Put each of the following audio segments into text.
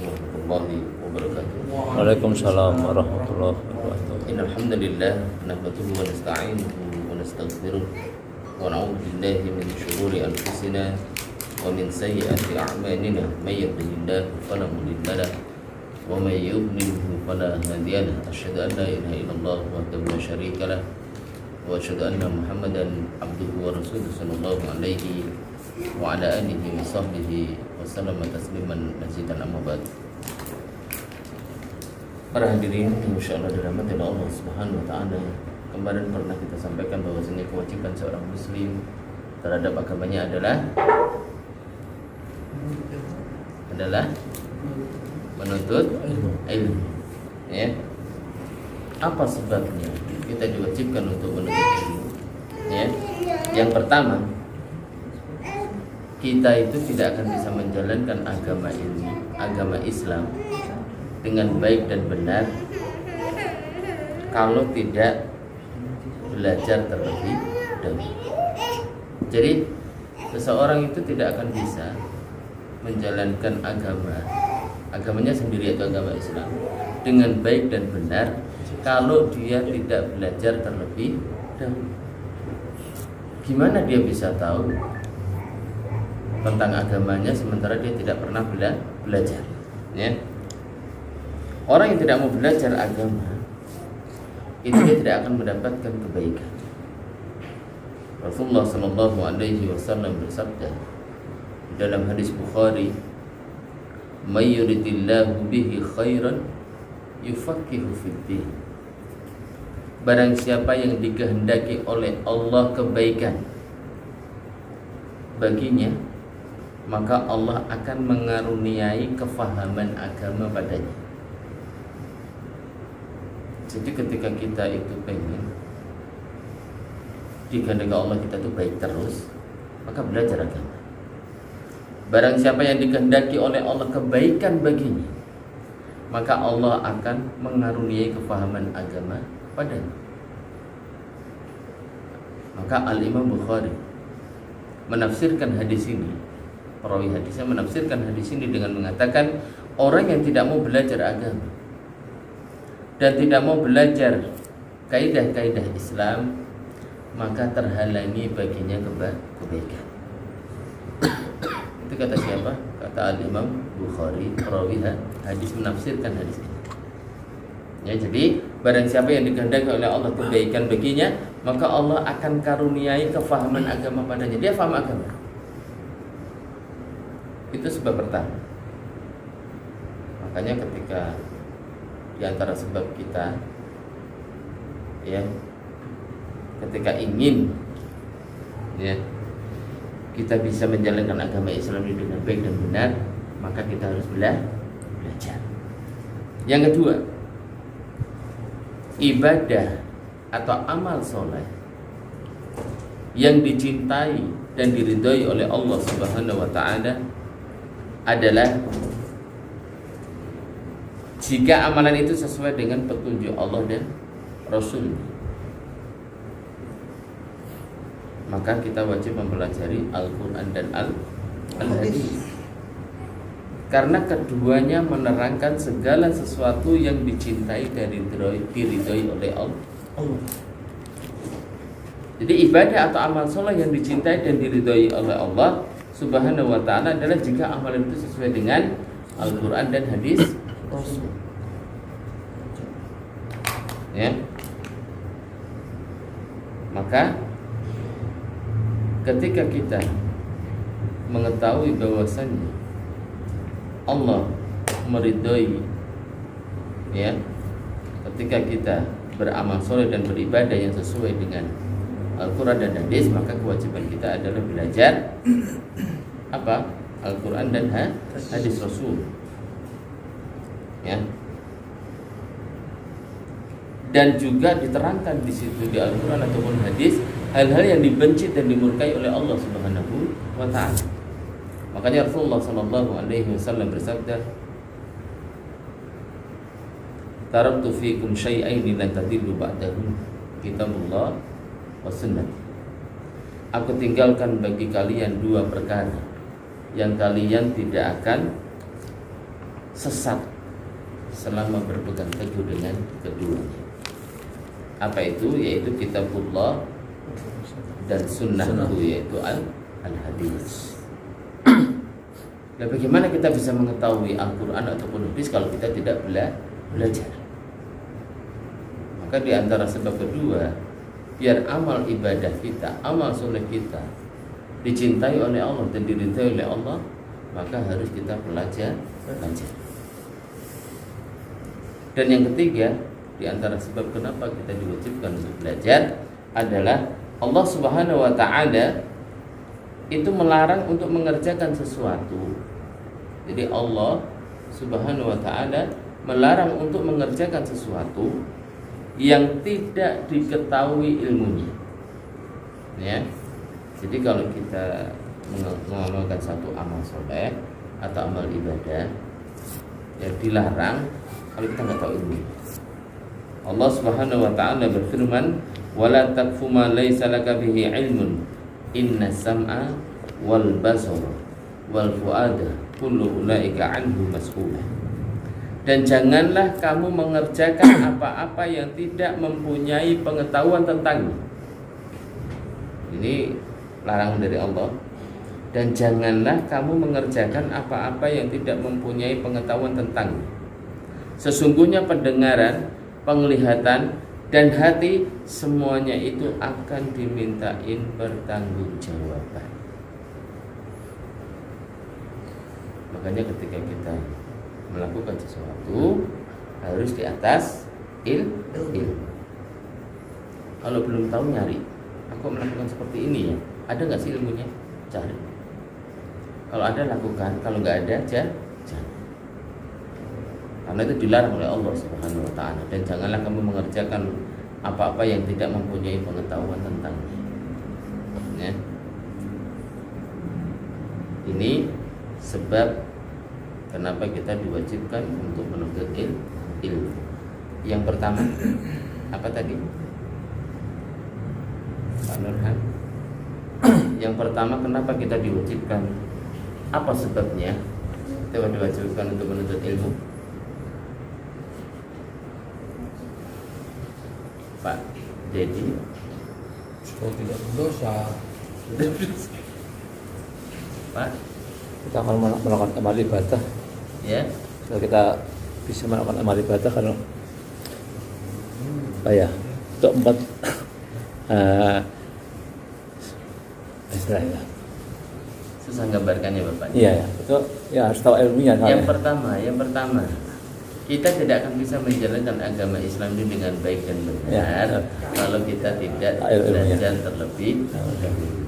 warahmatullahi wabarakatuh. Waalaikumsalam warahmatullahi wabarakatuh. Innal hamdalillah nahmaduhu wa nasta'inuhu wa nastaghfiruh wa na'udzu billahi min shururi anfusina wa min sayyiati a'malina may yahdihillahu fala mudilla lahu wa may yudlilhu fala hadiya lahu. Asyhadu an la ilaha illallah wahdahu la syarika lahu wa asyhadu anna Muhammadan abduhu wa rasuluhu sallallahu alaihi wa ala alihi wa sahbihi wa sallama tasliman mazidan amma ba'd. Para hadirin yang insyaallah dirahmati oleh Allah Subhanahu wa taala, kemarin pernah kita sampaikan bahwasanya kewajiban seorang muslim terhadap agamanya adalah menuntut ilmu. Ya. Apa sebabnya kita diwajibkan untuk menuntut ilmu? Ya. Yang pertama, kita itu tidak akan bisa menjalankan agama ini, agama Islam dengan baik dan benar kalau tidak belajar terlebih dahulu. Jadi seseorang itu tidak akan bisa menjalankan agamanya sendiri, yaitu agama Islam, dengan baik dan benar kalau dia tidak belajar terlebih dahulu. Gimana dia bisa tahu tentang agamanya sementara dia tidak pernah belajar? Ya. Orang yang tidak mau belajar agama itu dia tidak akan mendapatkan kebaikan. Rasulullah sallallahu alaihi wasallam bersabda dalam hadis Bukhari, "May yuridillahu bihi khairan yufaqihu fid-din." Barang siapa yang dikehendaki oleh Allah kebaikan baginya, maka Allah akan mengaruniai kefahaman agama padanya. Jadi ketika kita itu pengen dikehendaki Allah kita itu baik terus, maka belajar agama. Barang siapa yang dikehendaki oleh Allah kebaikan baginya, maka Allah akan mengaruniai kefahaman agama padanya. Maka Al-Imam Bukhari menafsirkan hadis ini, perawi hadisnya menafsirkan hadis ini dengan mengatakan, orang yang tidak mau belajar agama dan tidak mau belajar kaidah-kaidah Islam, maka terhalangi baginya kebaikan. Itu kata siapa? Kata Al-Imam Bukhari, perawi hadis, menafsirkan hadis ini. Ya, jadi barang siapa yang dikehendaki oleh Allah kebaikan baginya, maka Allah akan karuniai kefahaman agama padanya. Dia faham agama. Itu sebab pertama. Makanya ketika di antara sebab kita, ya, ketika ingin, ya, kita bisa menjalankan agama Islam ini dengan baik dan benar, maka kita harus belajar. Yang kedua, ibadah atau amal soleh yang dicintai dan diridhoi oleh Allah Subhanahu wa taala adalah jika amalan itu sesuai dengan petunjuk Allah dan Rasul, maka kita wajib mempelajari Al-Quran dan Al-Hadis, karena keduanya menerangkan segala sesuatu yang dicintai dan diridhoi oleh Allah. Jadi ibadah atau amal soleh yang dicintai dan diridhoi oleh Allah Subhanahu wa ta'ala adalah jika amalan itu sesuai dengan Al-Quran dan hadis Rasul. Ya. Maka ketika kita mengetahui bahwasannya Allah meridhoi, ya, ketika kita beramal soleh dan beribadah yang sesuai dengan Al-Quran dan hadis, maka kewajiban kita adalah belajar apa? Al-Quran dan hadis Rasul. Ya. Dan juga diterangkan di situ di Al-Quran ataupun hadis hal-hal yang dibenci dan dimurkai oleh Allah Subhanahu wa ta'ala. Makanya Rasulullah sallallahu alaihi wasallam bersabda, "Taraktu fiikum syai'aini lan tadillu ba'dahu, kitabullah wa sunnah." Aku tinggalkan bagi kalian dua perkara yang kalian tidak akan sesat selama berpegang teguh dengan keduanya. Apa itu? Yaitu kitabullah dan sunnahku, yaitu al-hadis. Nah, bagaimana kita bisa mengetahui Al-Quran ataupun hadis kalau kita tidak belajar? Maka di antara sebab kedua, biar amal ibadah kita, amal soleh kita dicintai oleh Allah dan diridhai oleh Allah, maka harus kita belajar. Dan yang ketiga, di antara sebab kenapa kita diwajibkan untuk belajar adalah Allah Subhanahu wa taala itu melarang untuk mengerjakan sesuatu. Jadi Allah Subhanahu wa taala melarang untuk mengerjakan sesuatu yang tidak diketahui ilmunya. Ya. Jadi kalau kita mengamalkan satu amal soleh atau amal ibadah yang dilarang kalau kita nggak tahu ilmu. Allah Subhanahu wa taala berfirman, "Wala taqfu ma laysa laka bihi ilmun. Inna sam'a wal basara wal fuada kullu ulaika anhu mas'ul." Dan janganlah kamu mengerjakan apa-apa yang tidak mempunyai pengetahuan tentangnya. Ini larangan dari Allah. Dan janganlah kamu mengerjakan apa-apa yang tidak mempunyai pengetahuan tentangnya. Sesungguhnya pendengaran, penglihatan, dan hati semuanya itu akan dimintain pertanggungjawaban. Makanya ketika kita melakukan sesuatu harus di atas ilmu. Kalau belum tahu nyari, aku melakukan seperti ini ya, ada nggak sih ilmunya? Cari. Kalau ada lakukan, kalau nggak ada jangan. Karena itu dilarang oleh Allah Subhanahu wa taala. Dan janganlah kamu mengerjakan apa-apa yang tidak mempunyai pengetahuan tentangnya. Ya. Ini sebab kenapa kita diwajibkan untuk menuntut ilmu. Yang pertama, apa tadi? Pak Nurhan. Yang pertama, kenapa kita diwajibkan? Apa sebabnya kita diwajibkan untuk menuntut ilmu? Pak Dedi. Supaya tidak berdosa. Pak, Kita akan melakukan amal ibadah. ya. Kalau kita bisa melakukan amal ibadah, kalau untuk empat istilahnya. Susah gambarkannya Bapak. Iya, itu ya harus tahu ilmunya. Yang pertama, kita tidak akan bisa menjalankan agama Islam ini dengan baik dan benar Ya. kalau kita tidak Ilmunya. belajar terlebih dahulu.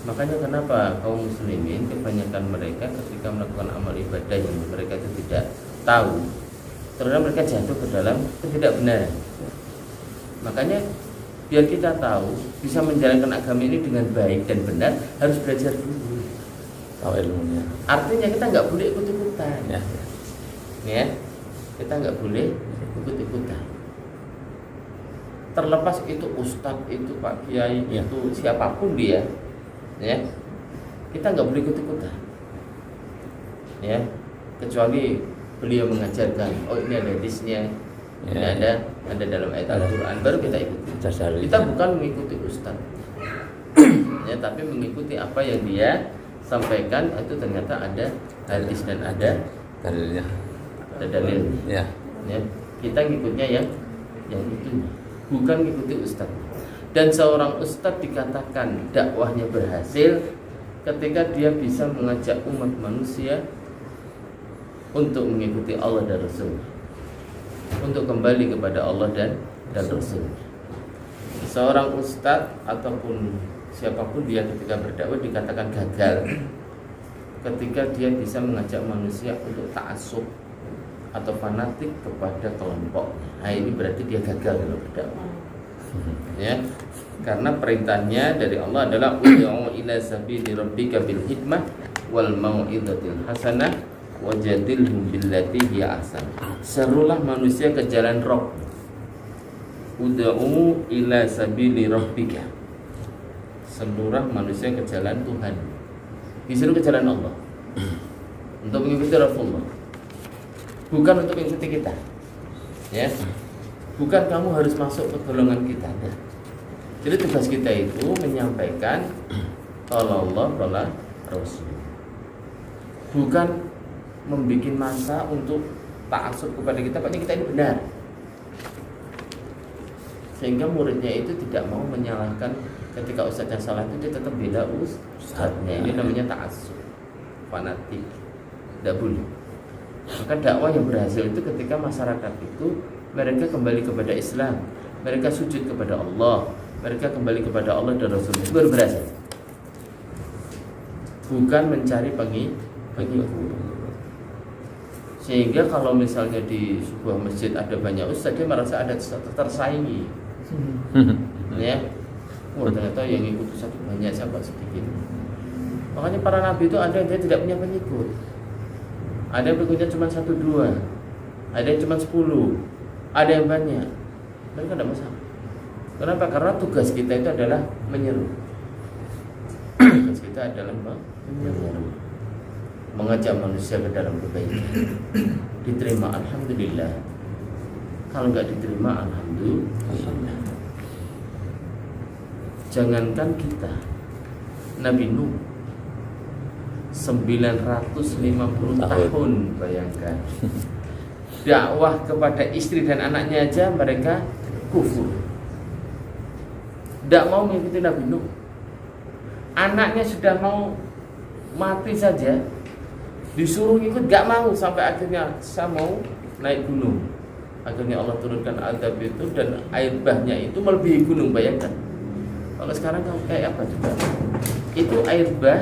Makanya kenapa kaum muslimin kebanyakan mereka ketika melakukan amal ibadah yang mereka itu tidak tahu, terus mereka jatuh ke dalam ketidakbenaran. Makanya biar kita tahu bisa menjalankan agama ini dengan baik dan benar harus belajar dulu. Tahu ilmunya. Artinya kita nggak boleh ikut-ikutan. Ya. Kita nggak boleh ikut-ikutan. Terlepas itu ustadz, itu Pak Kiai, Ya. itu siapapun dia, ya, kita nggak boleh ikut-ikutan, ya, kecuali beliau mengajarkan, oh ini ada hadisnya, ini Ya. ada dalam ayat Al-Quran, baru kita ikuti. Kita bukan mengikuti ustadz, ya, tapi mengikuti apa yang dia sampaikan. Itu ternyata ada hadis dan ada Dalilnya. dalilnya. Ya. Ya, kita ngikutnya yang itu, bukan ngikuti ustadz. Dan seorang ustadz dikatakan dakwahnya berhasil ketika dia bisa mengajak umat manusia untuk mengikuti Allah dan Rasul, untuk kembali kepada Allah dan Rasul. Seorang ustadz ataupun siapapun dia ketika berdakwah dikatakan gagal ketika dia bisa mengajak manusia untuk ta'assub atau fanatik kepada kelompok. Nah, ini berarti dia gagal dalam berdakwah. Ya, karena perintahnya dari Allah adalah ud'u ila sabili rabbika bil hikmah wal mau'izatil hasanah wajadilhum billati hiya ahsan. Serulah manusia ke jalan Rabb. Ud'u ila sabili rabbika. Seluruh manusia ke jalan Tuhan. Disuruh ke jalan Allah untuk mengikuti Rasulullah. bukan untuk mengikuti kita, ya. Bukan kamu harus masuk ke golongan kita, ya. Jadi tugas kita itu menyampaikan qala Allah qala Rasul. Bukan membuat masa untuk ta'assub kepada kita, pokoknya kita ini benar. Sehingga muridnya itu tidak mau menyalahkan ketika ustaznya salah, itu dia tetap bela ustaznya. Ini namanya ta'assub, fanatik, tidak boleh. Maka dakwah yang berhasil itu ketika masyarakat itu mereka kembali kepada Islam, mereka sujud kepada Allah, mereka kembali kepada Allah dan Rasul, itu baru berhasil. Bukan mencari pengikut. Sehingga kalau misalnya di sebuah masjid ada banyak ustaz, dia merasa ada tersaingi. Ya, ternyata yang ikut ustaz banyak, siapa sedikit. Makanya para nabi itu ada yang dia tidak punya pengikut. Ada yang pengikutnya cuma 1-2, ada yang cuma 10, ada yang banyak. Mereka tidak masalah. Kenapa? Karena tugas kita itu adalah menyeru. Tugas kita adalah menyeru, mengajak manusia ke dalam kebaikan. Diterima alhamdulillah, kalau nggak diterima alhamdulillah. Jangankan kita, Nabi Nuh 950 tahun, bayangkan. Dakwah kepada istri dan anaknya aja mereka kufur, tidak mau mengikuti Nabi Nuh. Anaknya sudah mau mati saja disuruh ikut, gak mau, sampai akhirnya saya mau naik gunung. Akhirnya Allah turunkan azab itu dan air bahnya itu melebihi gunung, bayangkan. Kalau sekarang kamu kayak apa juga? Itu air bah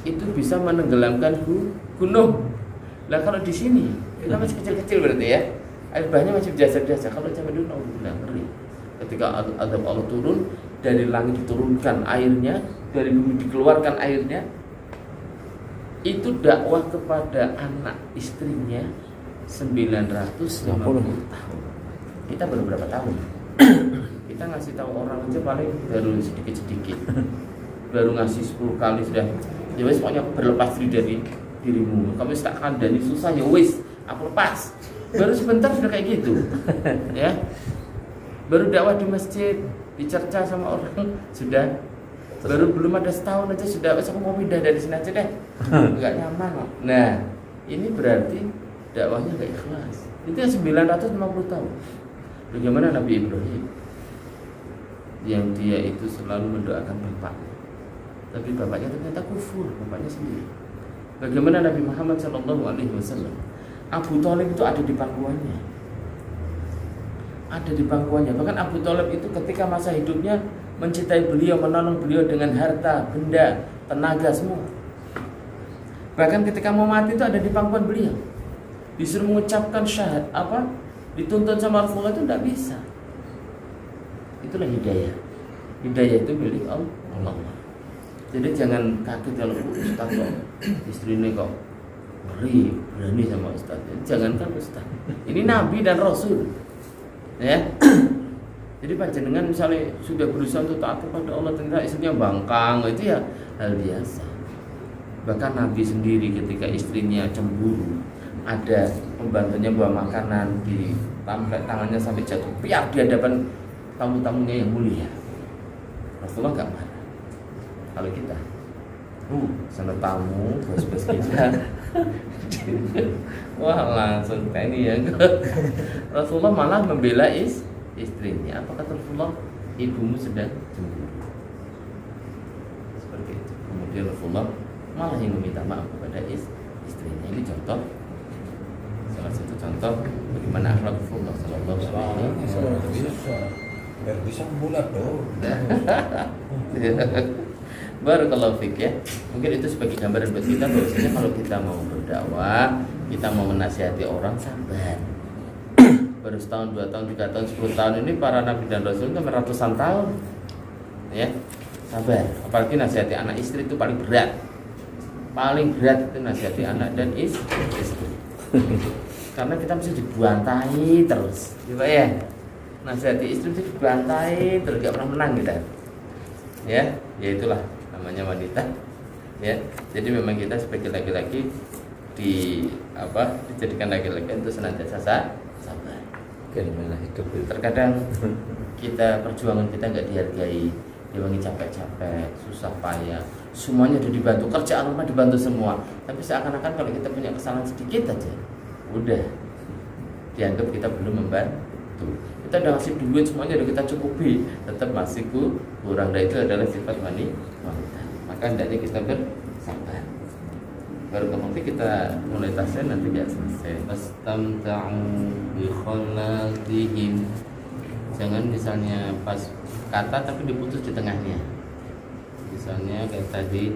itu bisa menenggelamkan gunung. Lah kalau di sini kita masih kecil-kecil berarti ya, air bahnya masih biasa-biasa. Kalau zaman dulu alhamdulillah ngeri. Ketika azab Allah turun, dari langit diturunkan airnya, dari bumi dikeluarkan airnya. Itu dakwah kepada anak istrinya 950 tahun. Kita baru berapa tahun? Kita ngasih tahu orang aja paling baru sedikit-sedikit. Baru ngasih 10 kali sudah. Ya wis, pokoknya aku berlepas diri dari dirimu. Kamu tak kandani susah, ya wis, aku lepas. Baru sebentar sudah kayak gitu. Ya. Baru dakwah di masjid, dicerca sama orang sudah. Baru belum ada setahun aja sudah, aku mau pindah dari sini aja deh, nggak nyaman kok. Nah, ini berarti dakwahnya nggak ikhlas. Itu yang 950 tahun. Bagaimana Nabi Ibrahim yang dia itu selalu mendoakan bapaknya, tapi bapaknya ternyata kufur, bapaknya sendiri. Bagaimana Nabi Muhammad SAW, Abu Thalib itu ada di pangkuannya, Bahkan Abu Thalib itu ketika masa hidupnya mencintai beliau, menolong beliau dengan harta, benda, tenaga semua. Bahkan ketika mau mati itu ada di pangkuan beliau. Disuruh mengucapkan syahad, dituntun sama Rasulullah itu tidak bisa. Itulah hidayah. Hidayah itu milik Allah. Jadi jangan kaget kalau Ustaz kok istri ini kok berani sama Ustaz. Jangankan Ustaz, ini Nabi dan Rasul. Ya. Jadi panjenengan misalnya sudah berusaha untuk taat kepada Allah, ternyata istrinya bangkang, itu ya hal biasa. Bahkan Nabi sendiri ketika istrinya cemburu, ada pembantunya bawa makanan, di tangannya sampai jatuh piak di hadapan tamu-tamunya yang mulia. Rasulullah nggak marah. Kalau kita, sana tamu, bos-bos kita, wah langsung ini ya. Rasulullah malah membela istrinya. Apa kata Rasulullah? Ibumu sedang cemburu. Seperti itu. Kemudian Rasulullah malah yang meminta maaf kepada istrinya. Ini contoh, salah satu contoh bagaimana akhlak Rasulullah Sallallahu Alaihi Wasallam. Bisa bulat dong. Barakallahu fiik ya. Mungkin itu sebagai gambaran buat kita bahwasanya kalau kita mau berdakwah, kita mau menasihati orang, sabar. Baru setahun, 2 tahun, 3 tahun, 10 tahun ini para nabi dan rasul itu ratusan tahun. Ya, sabar. Apalagi nasihati anak istri itu paling berat. Paling berat itu nasihati anak dan istri. Karena kita mesti dibantai terus. Coba ya. Nasihati istri mesti dibantai terus, gak pernah menang kita. Ya itulah namanya wanita. Ya. Jadi memang kita sebagai laki-laki dijadikan laki-laki untuk senantiasa sabar. Gimana hidup itu? Terkadang perjuangan kita nggak dihargai, diwangi capek-capek, susah payah, semuanya udah dibantu, kerjaan rumah dibantu semua, tapi seakan-akan kalau kita punya kesalahan sedikit aja, udah dianggap kita belum membantu. Kita udah ngasih duit semuanya udah kita cukupi, tetap masih kurang. Dan itu adalah sifat wanita. Maka hendaknya kita bersabar. Baru kemudian kita mulai tasya nanti nggak selesai. Fastamta'u bi khalaqihim. Jangan misalnya pas kata tapi diputus di tengahnya. Misalnya kayak tadi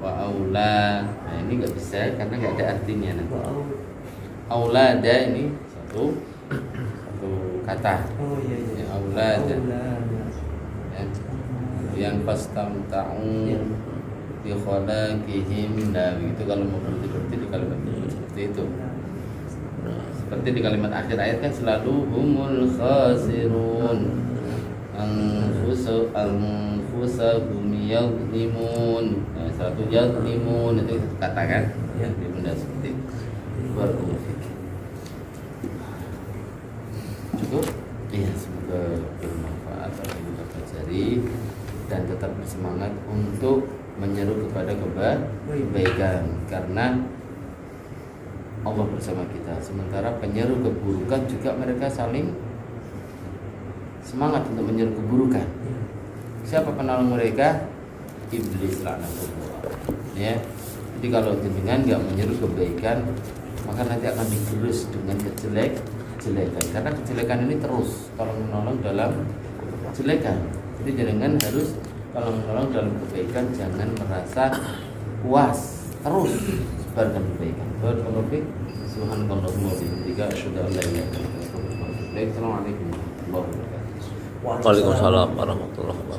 wa aula. Nah ini nggak bisa karena nggak ada artinya nanti. Aulada ini satu kata. Oh iya. Ya, aulada. Ya. Yang fastamta'u bi khalaqihim. Nah itu kalau mau berarti di kalimat seperti itu. Seperti di kalimat akhir ayat kan selalu humul khasirun anfusahum yadlimun. Nah, satu yadlimun itu katakan yang di benda seperti itu. Cukup? Iya, semoga bermanfaat bagi kita pelajari dan tetap bersemangat untuk menyeru kepada kebaikan karena Allah bersama kita. Sementara penyeru keburukan juga mereka saling semangat untuk menyeru keburukan. Siapa penolong mereka? Iblis laknatullah. Ya. Jadi kalau jenengan nggak menyeru kebaikan, maka nanti akan digerus dengan kejelekan. Karena kejelekan ini terus tolong menolong dalam kejelekan. Jadi jenengan harus kalau menolong dalam kebaikan jangan merasa puas, terus sebarkan kebaikan. Subhanallahumma wa bihamdika asyhadu an la ilaha illa anta astaghfiruka wa atubu ilaik. Assalamualaikum warahmatullahi wabarakatuh. Waalaikumsalam warahmatullahi wabarakatuh.